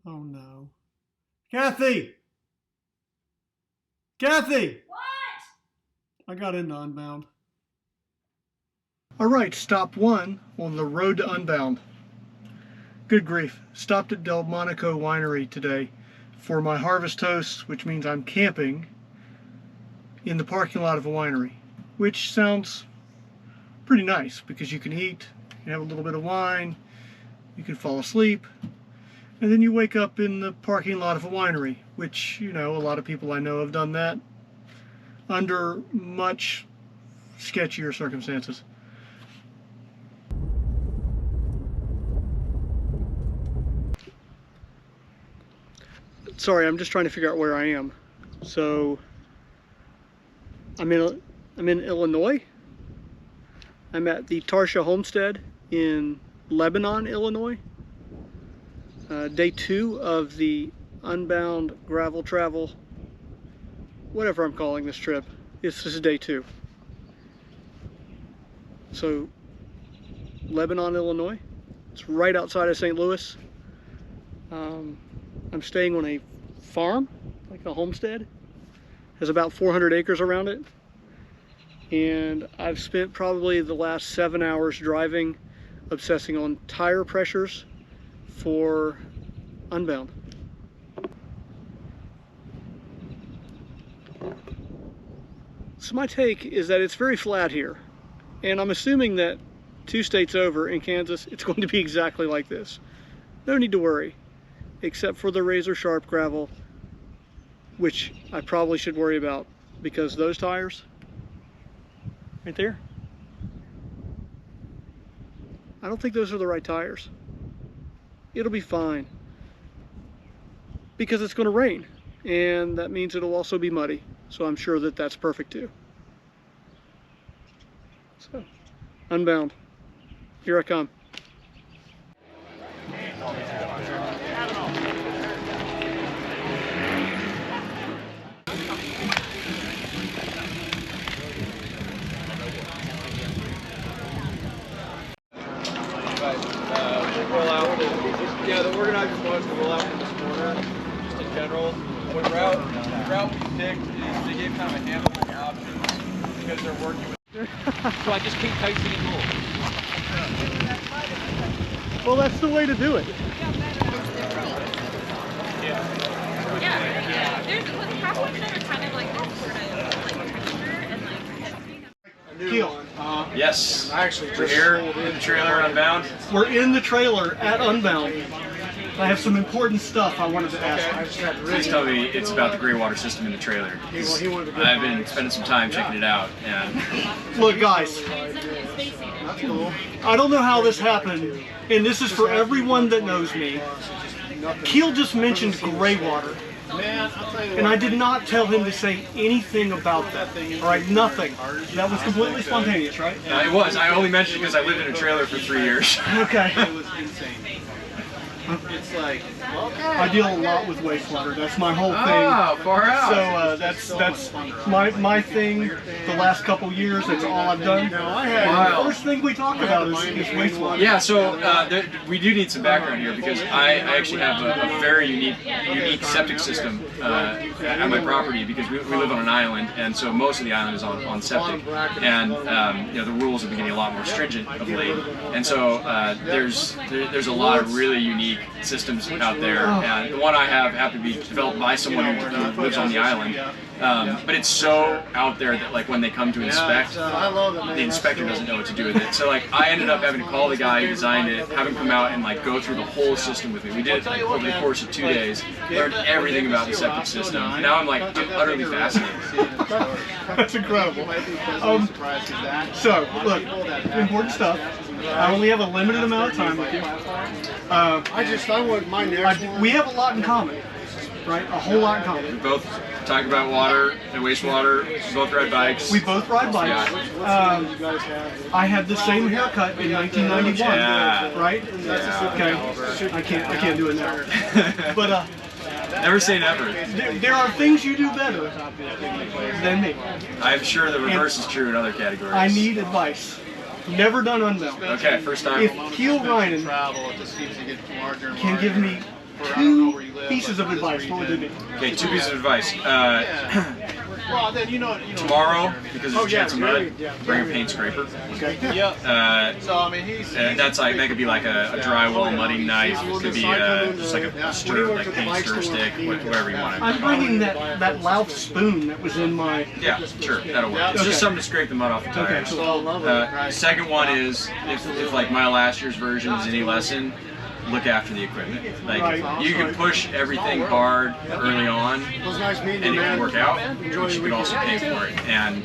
Oh no. Kathy! Kathy! What? I got into Unbound. Alright, stop one on the road to Unbound. Good grief. Stopped at Delmonico Winery today for my harvest toast, which means I'm camping in the parking lot of a winery, which sounds pretty nice because you can eat, you can have a little bit of wine, you can fall asleep, and then you wake up in the parking lot of a winery, which, you know, a lot of people I know have done that under much sketchier circumstances. Sorry, I'm just trying to figure out where I am. So, I'm in Illinois. I'm at the Tarsha Homestead in Lebanon, Illinois. Day 2 of the Unbound Gravel Travel, whatever I'm calling this trip. This is day 2. So, Lebanon, Illinois. It's right outside of St. Louis. I'm staying on a farm, like a homestead. It has about 400 acres around it. And I've spent probably the last 7 hours driving, obsessing on tire pressures for Unbound. So my take is that it's very flat here. And I'm assuming that 2 states over in Kansas, it's going to be exactly like this. No need to worry, except for the razor sharp gravel, which I probably should worry about because those tires right there, I don't think those are the right tires. It'll be fine because it's going to rain, and that means it'll also be muddy, so I'm sure that that's perfect too. So, Unbound, here I come. Yeah, the organizers want us to roll out from this corner, just in general. When the route we picked is they gave kind of a handful of options because they're working with. So I just keep coasting it more. Well, that's the way to do it. Yeah. There's half of them are kind of like this sort of like texture and like. Kiel. Yes, we're here in the trailer Unbound. We're in the trailer at Unbound. I have some important stuff I wanted to ask. Please tell me it's about the gray water system in the trailer. I've been spending some time checking it out, and Look, guys, I don't know how this happened, and this is for everyone that knows me. Kiel just mentioned gray water, and I did not tell him to say anything about that. All right, nothing. That was completely spontaneous, right? it was. I only mentioned it because I lived in a trailer for 3 years. Okay. It's like, I deal a lot with wastewater. That's my whole thing. oh, far out. So that's my thing. The last couple years, that's all I've done. Wow. The first thing we talk about is wastewater. Yeah, so we do need some background here because I actually have a very unique septic system at my property because we live on an island, and so most of the island is on septic, and you know, the rules have been getting a lot more stringent of late, and so there's a lot of really unique systems out there, and the one I have happened to be developed by someone who lives on the island. But it's so out there that like when they come to inspect, the inspector doesn't know what to do with it. So like I ended up having to call the guy who designed it, have him come out and like go through the whole system with me. We did it like over the course of 2 days, learned everything about the septic system. Now I'm like utterly fascinated. That's incredible. So look, important stuff. I only have a limited amount of time with you. We have a lot in common, right? A whole lot in common. We both talk about water and wastewater. We both ride bikes. We both ride bikes. I had the same haircut in 1991, Yeah. right? Yeah. Okay. I can't do it now. But Never say never. there are things you do better than me. I'm sure the reverse is true in other categories. I need advice. Never done Unbound. Okay, first time. If Kiel Reijnen can give me Two pieces of advice. What would they be? Okay, two pieces of advice. Tomorrow, because there's a chance of mud, bring a paint scraper. Okay. So I mean, That could be like a drywall mudding knife. It could be just like a stir, like paint stir stick, whatever you want. I'm bringing that Louth spoon that was in my. Yeah, sure, that'll work. It's just something to scrape the mud off the tires. Second one is if like my last year's version is any lesson, look after the equipment. Like you can push everything hard early on, and it can work out, but you can also pay for it. And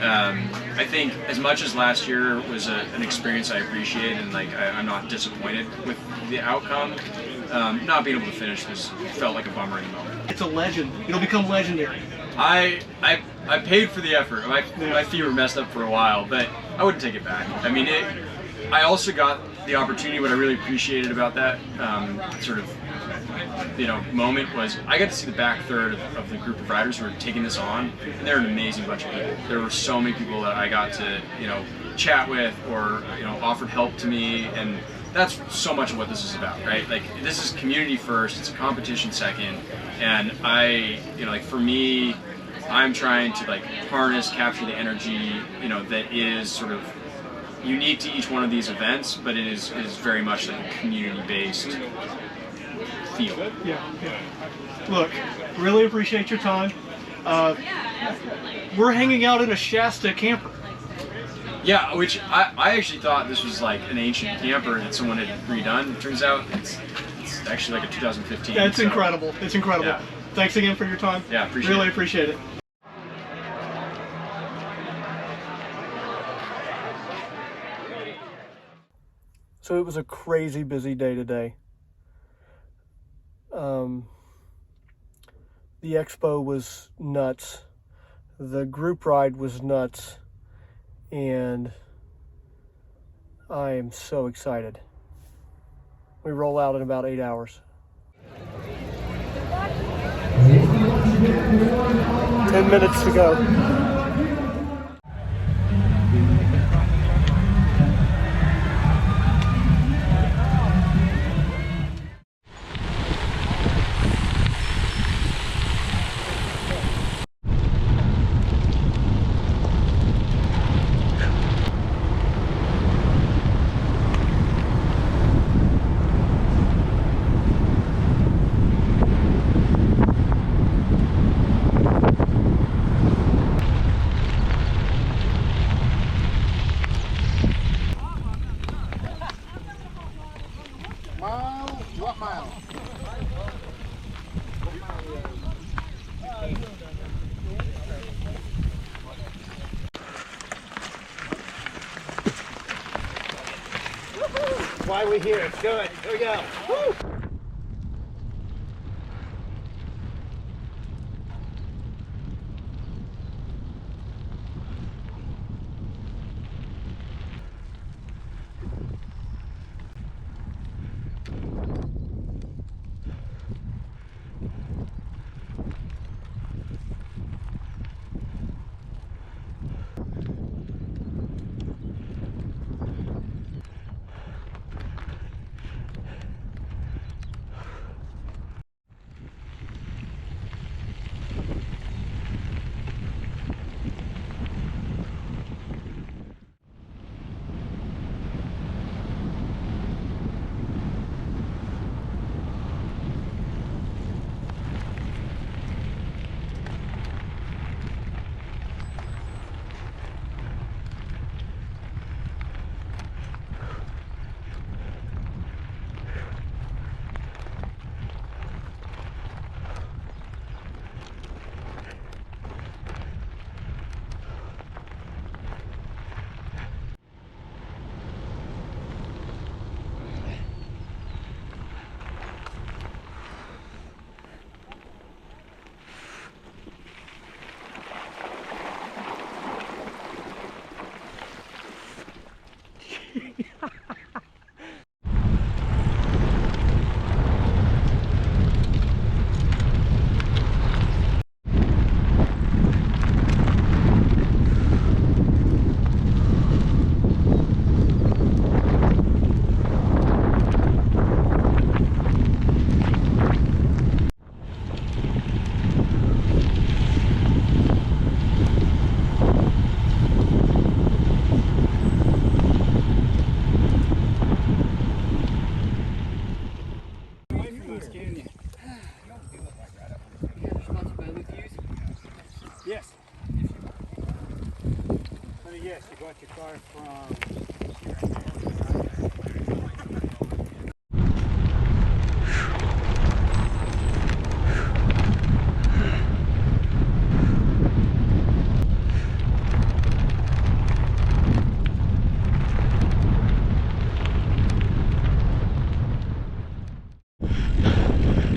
I think as much as last year was an experience I appreciate, and like I'm not disappointed with the outcome, not being able to finish felt like a bummer in the moment. It's a legend. It'll become legendary. I paid for the effort. My feet were messed up for a while, but I wouldn't take it back. I mean, I also got the opportunity. What I really appreciated about that moment was I got to see the back third of the group of riders who were taking this on, and they're an amazing bunch of people. There were so many people that I got to chat with or offered help to me, and that's so much of what this is about, right? Like this is community first, it's a competition second, and for me, I'm trying to capture the energy that is sort of unique to each one of these events, but it is very much like a community-based feel. Yeah. Look, really appreciate your time. We're hanging out in a Shasta camper. Yeah, which I actually thought this was like an ancient camper that someone had redone. It turns out it's actually like a 2015. Yeah, it's incredible. It's incredible. Yeah. Thanks again for your time. Yeah, really appreciate it. So it was a crazy busy day today. The expo was nuts. The group ride was nuts. And I am so excited. We roll out in about 8 hours. 10 minutes to go. What mile? Why are we here? Good. Here we go. Woo!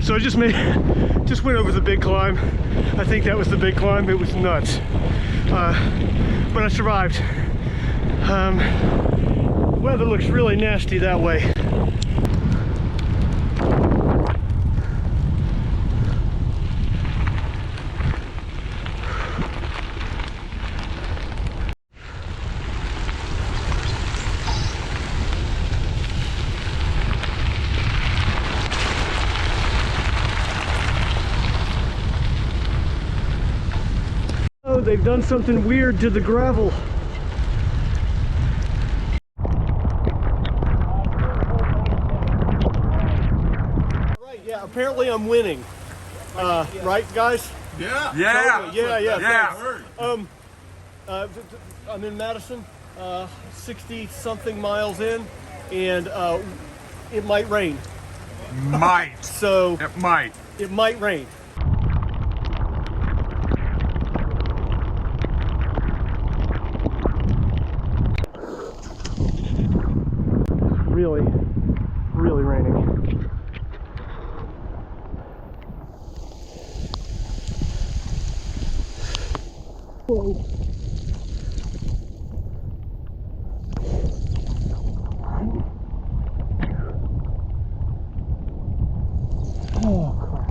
So I just went over the big climb. I think that was the big climb. It was nuts, but I survived. Weather looks really nasty that way. Oh, they've done something weird to the gravel. Right, yeah, apparently I'm winning. Right, guys? Yeah. Yeah. Yeah. I'm in Madison, 60-something miles in, and it might rain. Might. So It might rain. Really raining. Whoa. Oh, crap.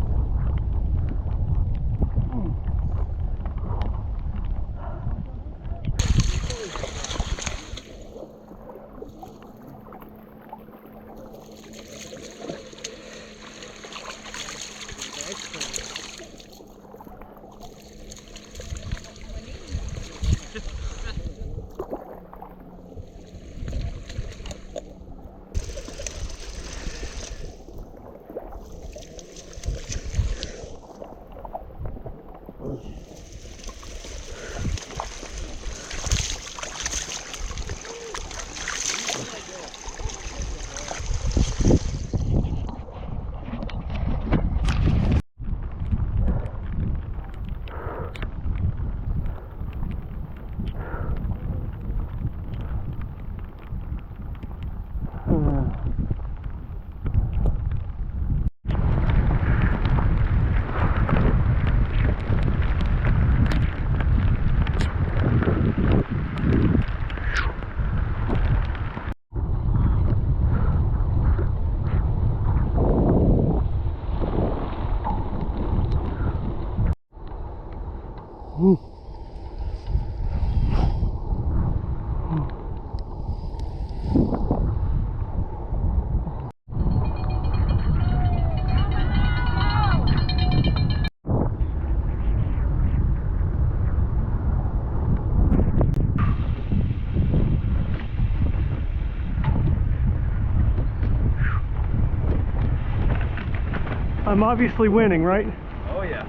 I'm obviously winning, right? Oh yeah.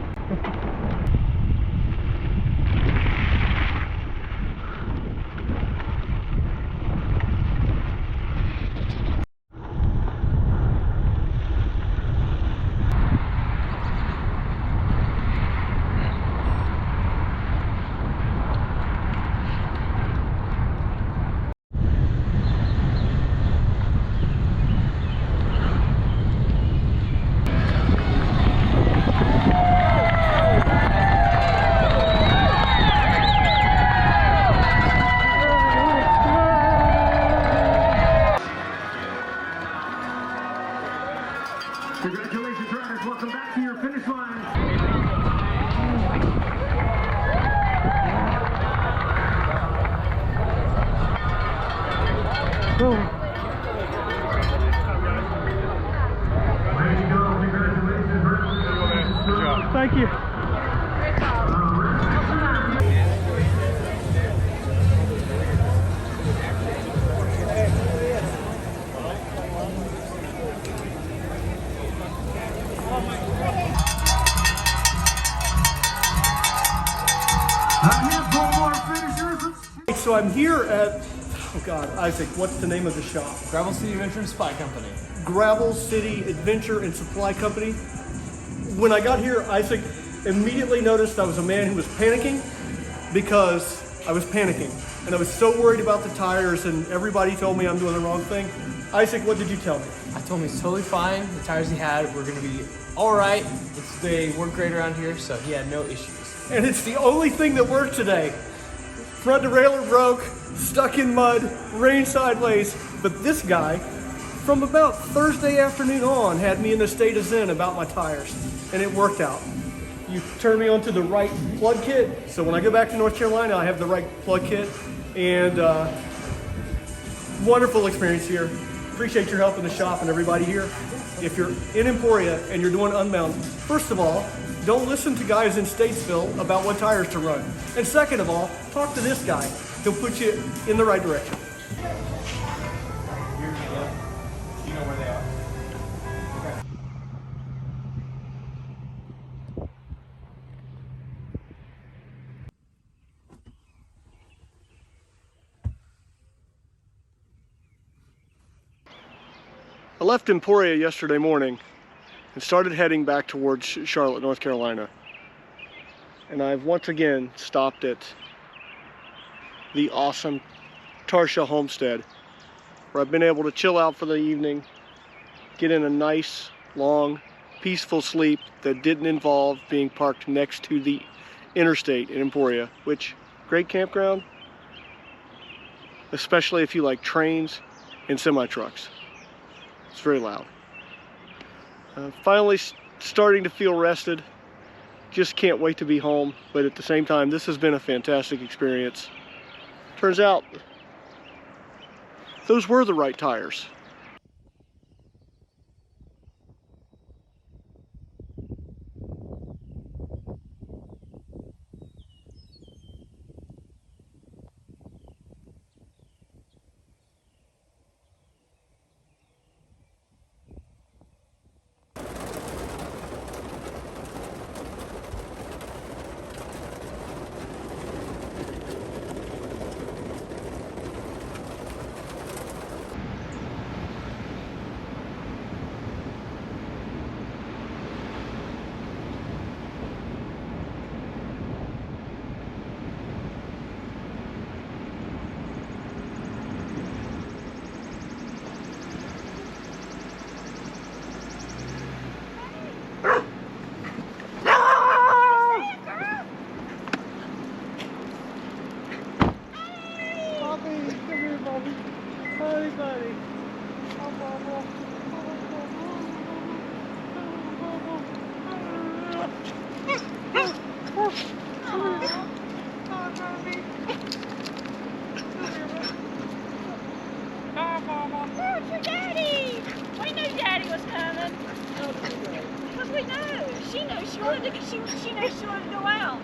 Congratulations, riders. Welcome back to your finish line. Thank you. So I'm here at, oh God, Isaac, what's the name of the shop? Gravel City Adventure and Supply Company. Gravel City Adventure and Supply Company. When I got here, Isaac immediately noticed I was a man who was panicking because I was panicking. And I was so worried about the tires and everybody told me I'm doing the wrong thing. Isaac, what did you tell me? I told him he's totally fine. The tires he had were gonna be all right. They work great around here, so he had no issues. And it's the only thing that worked today. Front derailleur broke, stuck in mud, rain sideways. But this guy, from about Thursday afternoon on, had me in a state of zen about my tires. And it worked out. You turn me onto the right plug kit. So when I go back to North Carolina, I have the right plug kit. And wonderful experience here. Appreciate your help in the shop and everybody here. If you're in Emporia and you're doing Unbound, first of all, don't listen to guys in Statesville about what tires to run. And second of all, talk to this guy. He'll put you in the right direction. You know where they are. I left Emporia yesterday morning and started heading back towards Charlotte, North Carolina. And I've once again stopped at the awesome Tarsha Homestead, where I've been able to chill out for the evening, get in a nice, long, peaceful sleep that didn't involve being parked next to the interstate in Emporia, which, great campground, especially if you like trains and semi-trucks. It's very loud. Finally starting to feel rested. Just can't wait to be home, but at the same time, this has been a fantastic experience. Turns out, those were the right tires. Hi, buddy. Where's your daddy? We knew daddy was coming. Because we know. She knows she wanted to go out.